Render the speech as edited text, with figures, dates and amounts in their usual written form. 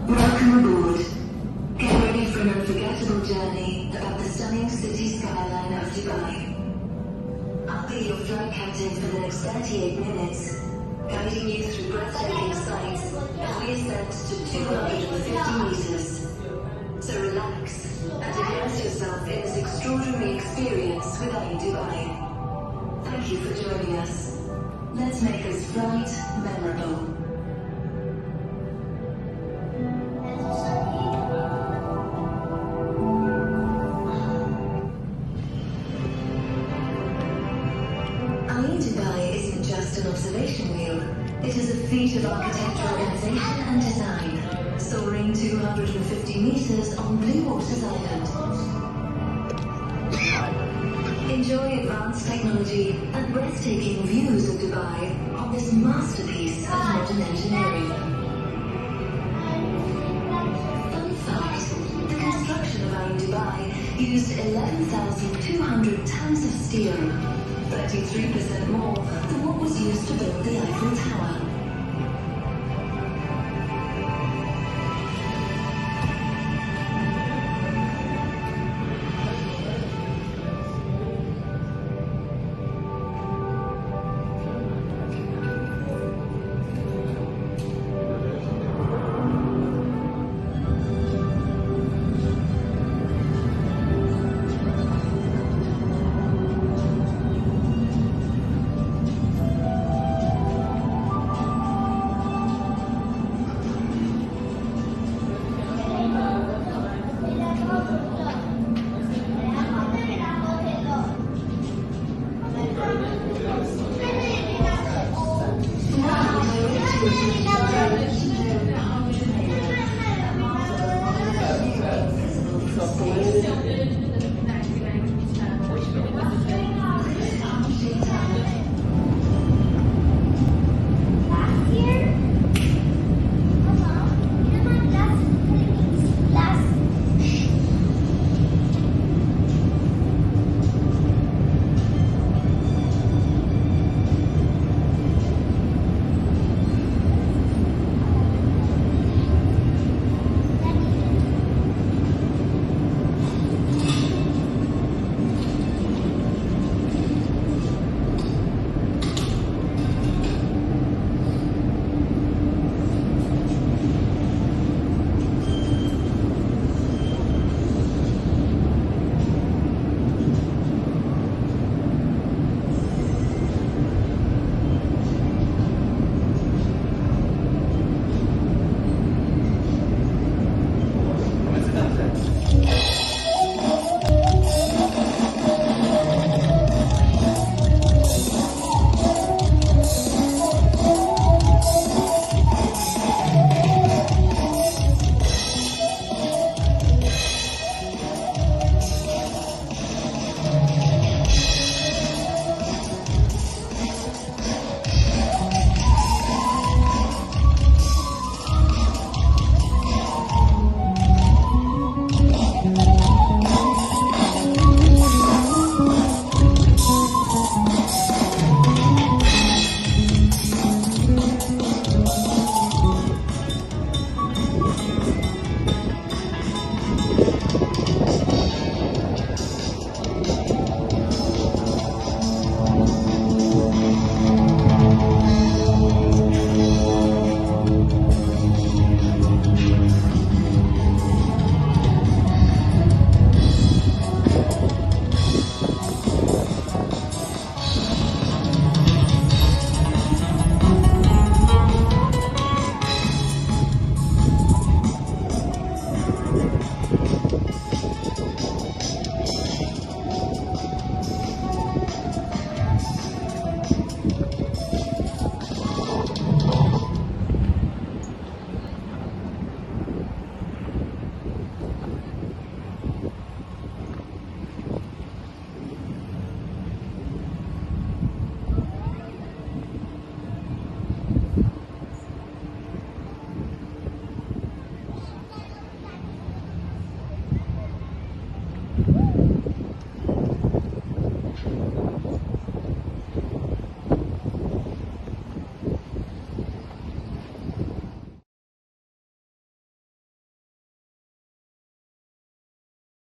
Welcome aboard. Get ready for an unforgettable journey about the stunning city skyline of Dubai. I'll be your flight captain for the next 38 minutes, guiding you through breathtaking sights as we ascend to 250 meters. So relax and immerse yourself in this extraordinary experience with Ain Dubai. Thank you for joining us. Let's make this flight memorable. Ain Dubai isn't just an observation wheel. It is a feat of architectural organization and design, soaring 250 meters on Bluewaters Island. Enjoy advanced technology and breathtaking views of Dubai on this masterpiece of modern engineering. Fun fact, the construction of Ain Dubai used 11,200 tons of steel, 33% more than what